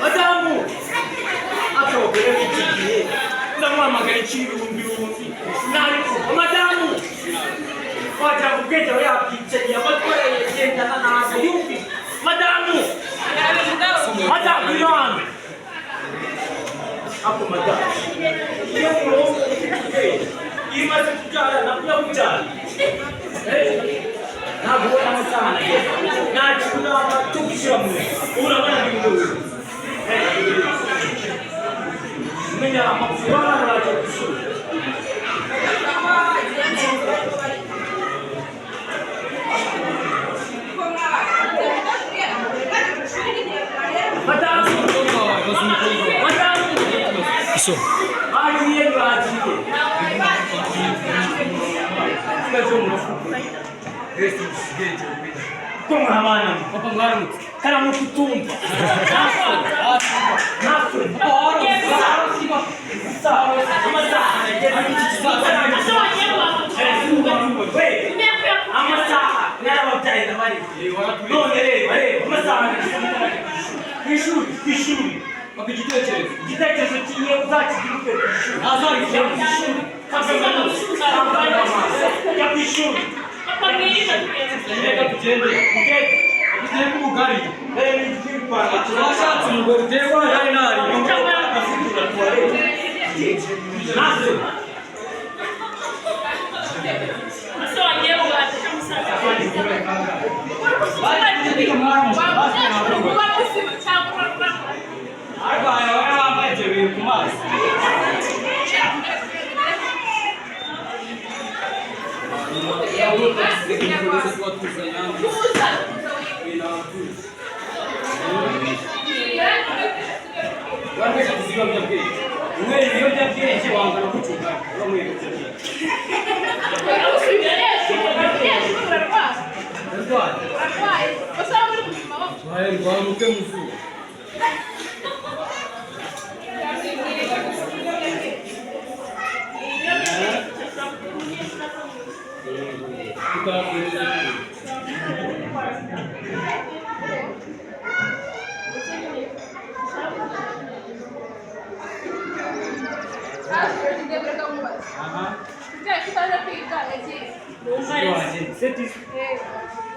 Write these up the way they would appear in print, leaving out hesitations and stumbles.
Madamu! Akabagore b'ikigihe ndamuhamagara ibihumbi Madamu! Wagira ngo ubwenge we yabyicariye amatwara yagendana ntabwo yumvi. Madamu! Madamu iri hano! Ako madamu! Iyo murongo iyo imaze kubyara nabwo yabubyara. Ntabwo ubona amasaha nageze. Nta kintu naba cyo gushyira mu nzu. Urabona n'ibintu. Menya amakuru hano baje gusura. Madamu! Madamu! Isso. Bagiye bagiye. Como abana kana mu kutumva igitekerezo kigiye uzakigiruke kwishuri reka tugende tugende umugari turashatse umugore uteye kwa jarinari nase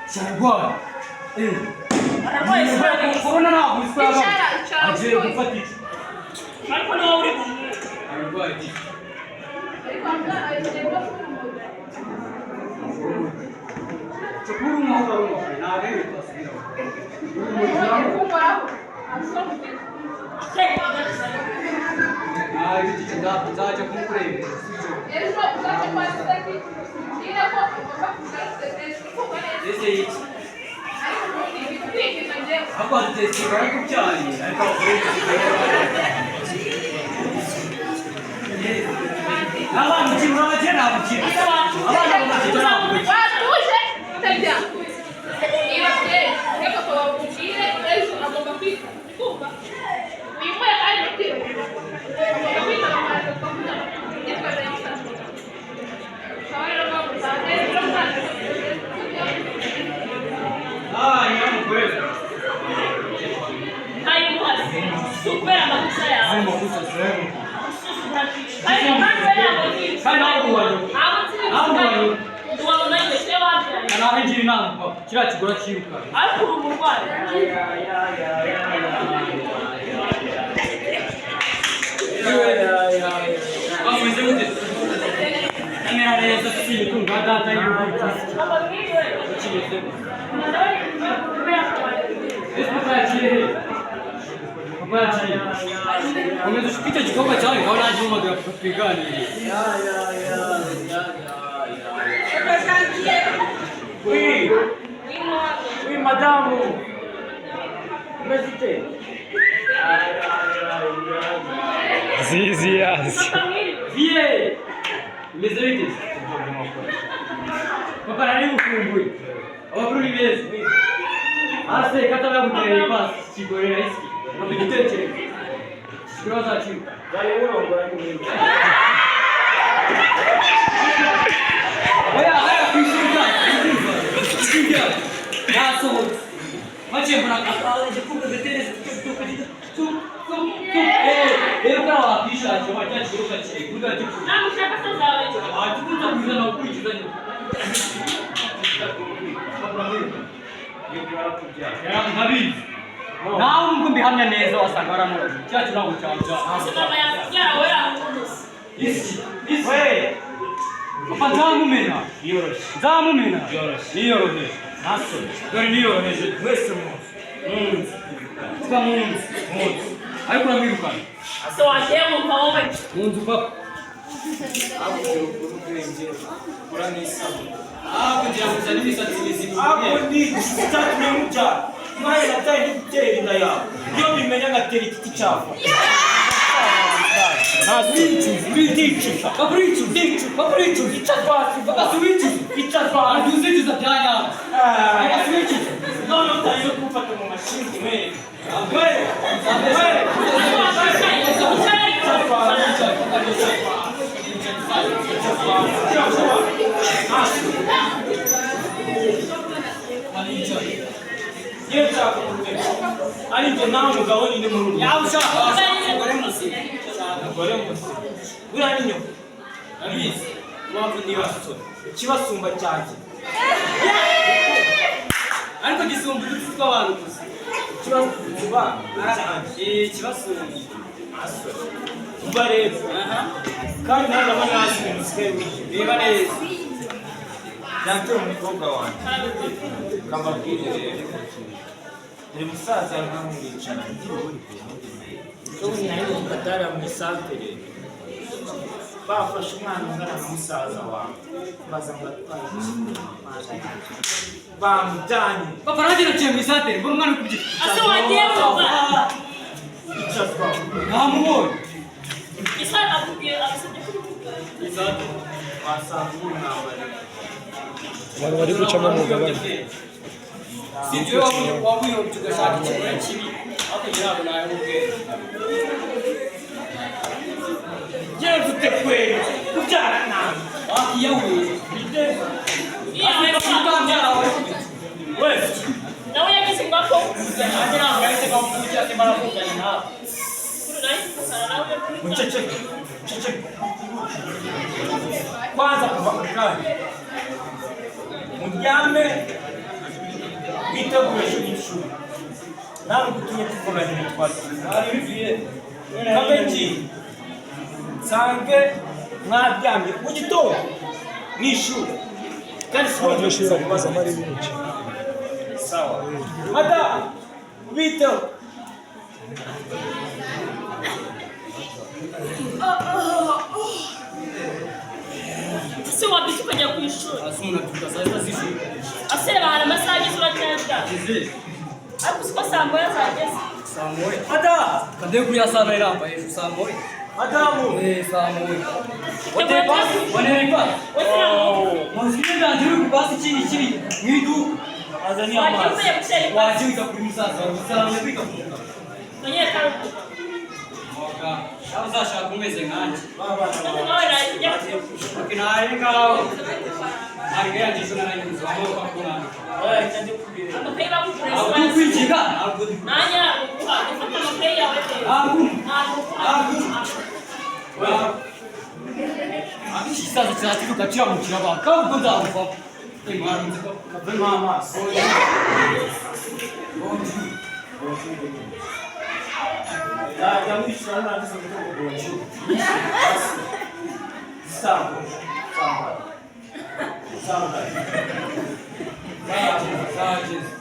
Charagora. Corona não, isso é a gente fatia. Mas quando eu abri, agora. Seguro não dá uma, nada é isso. Ah, eu te dá, já comprei. Eles vão usar de mais daqui. Esse aí. Agora desse agora que eu te olho. Aí tá o preto. Ah lá, não tira nada de nada, tira. Ah lá, não tira nada. Ah, tu já tá vendo? E você, eu tô falando com tira, eu a bomba fica. Desculpa. E foi a cara do tiro. Eu vi não, mas eu tô não. Isso vai dar isso. Ah, não coisa. Aí, moça, supera a bagunça aí. Vai, bagunça sério. Aí, vai aqui. Vai lá, o olho. Do aluno aí, deixa eu lá. Não, não, não. Tira, segura, tira, cara. Ai, por um pai. Vamos, eu disse. Era essa filha com batata e o 오늘 스피커 지금 저 이거 나중에 뭐 스피커 아니 Oui madame Mesite Zizias. Vie Mesite Paparani o fungo Abro mesmo Ah sei, catava muito aí, passa, segura aí. Não me tente. Grossa tio. Vai eu não, vai comigo. Olha, piscina. Já sou. Mas tinha para cá, de fuga de tênis. rero ko wakwishaje wajya kiruka cye kugira ati ntabwo ushaka se zawe watukuza kuzana ukurikizanya nkabizi nawe nubwo mbihamya neza wasanga waramuzi cyacu ntabwo cyabya mama yawe yakuze papa nzamumena nzamumena niyoroheje naso dore niyoroheje wese munsi tukamunsi ariko uramwirukana so wagiye mu wowe munzu papa kugira ngo uzane imisatsi mizima Mwaye natari gutera inda yawe iyo bimenya ngatera igiti cyawe ndicuza uzicuza byanyabo none utaje kumfata mu mashini ari njye nawe umugabo nyine mu rugo buriya ni nyoko abizi mpamvu ntibasore ikibasumba cyanjye ariko gisumba uduti tw'abantu gusa ikibasumba cyanjye ikibasumba umva rero kandi nawe urabona hasi ibintu usigaye reba neza yateye umukobwa wanjye kambabwire rero dore musaza nkamwicara ubu nari mugatara mu isantere bafashe umwana ungana na musaza wawe baza ngo atware bamujyanye papa nanjye naciye mu isantere mbona umwana uri kubyina ase wagiye mu icazwa ntamubonye isa akubwira abasabye isantere wasanga ubu mwambari abantu bari gucamo umugabane si ibyo wabuyobye ugashaka ikigura kibi ariko njye ntabwo nayamubwira yewe ufite kweri kubyara nawe wakiyahuye wese nawe yagize ingako nanjye ntabwo yahise kamukubikira se baravuganye nawe kuri nawe kukara nawe muceceke kwanza kuva ku kanya muryame witegure ejo n'ishuri nawe gutumye tuvuganye ntitwasize kamengi nsange mwaryamye mu gitondo n'ishuri kandi abanyeshuri bari kuzamo ari benshi sawa madamu biteho ese wabyutse ukajya ku ishuri hasi umuntu abyuka saa sita z'ijoro ase bahana amasaha ageze uracyajya ariko usiko saa moya zageze saa moya madamu kade kuri ya saa irambaye hejuru saa moya madamu saa moya waneye pasi wansiye ndanze uri ku pasi ikindi kiri mu iduka azaniye wagiye amazi uvuye gushyira ipasi waje wita kuri musaza wawe usanzwe kwita ku mugabo menyere karuhuko nawe uzashaka umeze nkanjye nawe najya nawe ngaho ntabwo yangiza n'arangiza amaboko akuranga amakayi bakugurira ntabwo uri kwikiga ntabwo uri nanjye naguha ufata amakayi yawe rero ntabwo naguha ikisaza kiratiruka kiramukira abantu kandi ubwo nzamuvamo mwarinze ko kavemo amaso yajya mwishyura ntagize ngo bonjour sambo zageze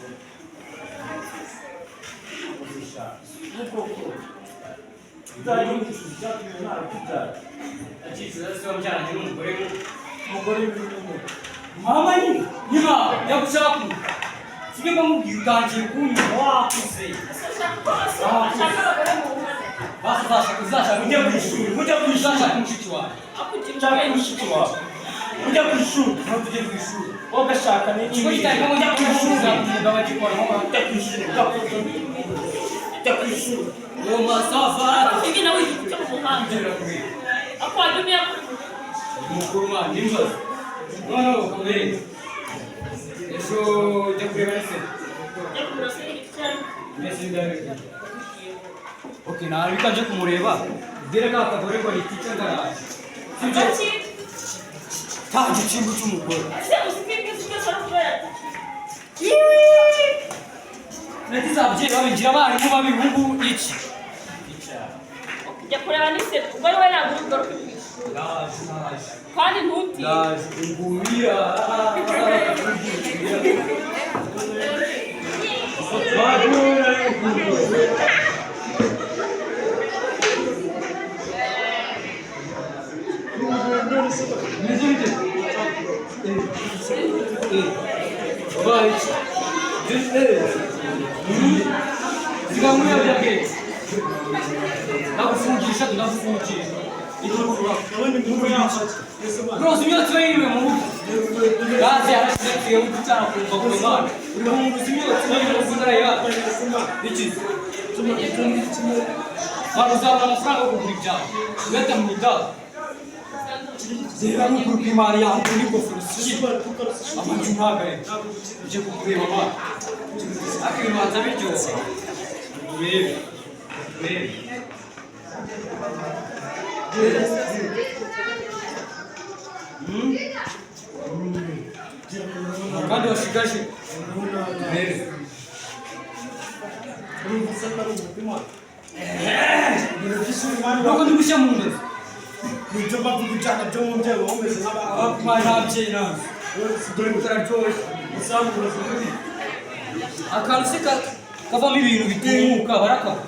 utari umucuzi cyatumye umwana kubyara akicuza se wabyaranye n'umugore we umugore w'umwe mama nyina yagushaka kimwe bamubwiye utangiye kunyuma wakuze uzashaka ujya ku ishuri ujya ku ishuri uzashaka mushiki wawe ushaka mushiki wawe ujya ku ishuri ntabwo ujye ku ishuri wowe ugashaka ikigo kitari ujya ku ishuri umugabo agikoramo ujya ku ishuri ujya ku ishuri uwo masafa ibi nawe ujya mu muhanda ako wajya umukuru mwana n'inzozi noneho ukamwereka ejo ujya kureba ese ujya kumurasa n'igiceri mbese ndabona Okay, na bikaje kumureba. Dire ka akagore ko itice ngara. Agaki. Ta gicingu cy'umugore. Ese usipike sipesa rufete. Nagize ababyeyi babinjira abarimu babihungu iki. Jya kureba nise ubwo we ntabwo uri bworoke kandi ntuti Ngumira. Nakufungisha tunakufungisha. Bro, simio twewe Mungu. Kazi anasikia utachana kwa Mungu. Mungu simio twewe kuzindara ya. Ichi. Maruza na franga kukuja. Leta muda. Zera mu grupi Maria Antoni ko furusi. Amajuna gare. Je kukure mama. Akiri maza bicho. Wewe. Kandi washigaje mbere ndi gushyira mu nda Nibyo bavuga byo mu nzego umeze ntabye nawe dore utararyoshye akantu se kavamo ibintu bitumuka barakaba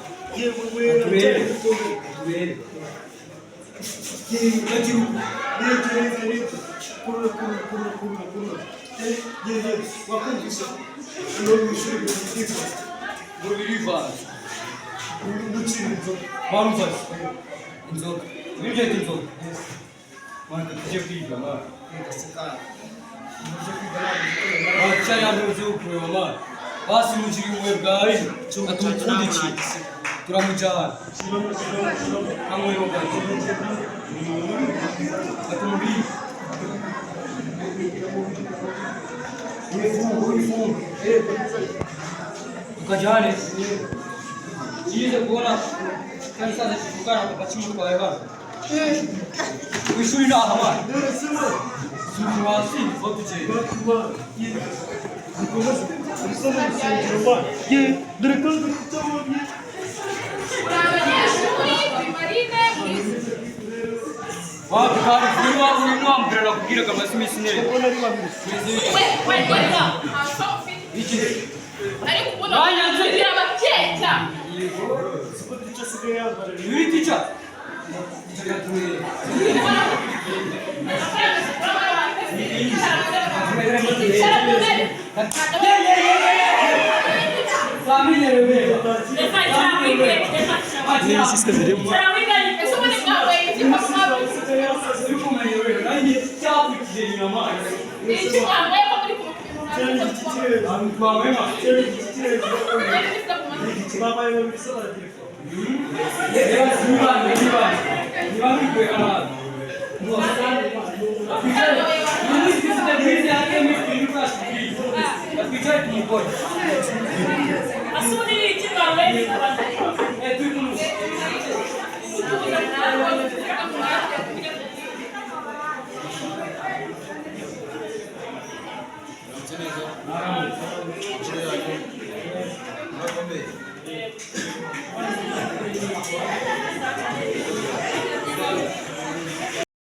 basi mujiri umwe bwawe atumupfundikiye turamujyana amweroga atumubiri ifungu tukajyane yize kubona kandi saza kivugana bakimutwaye hano ku ishuri ntaho abana suri hasi badukeye wapi kandi kuri wa uri mwambira kubwira kamasi misinere iki ariko ubona kugira abakeka yuri ticha Thank you.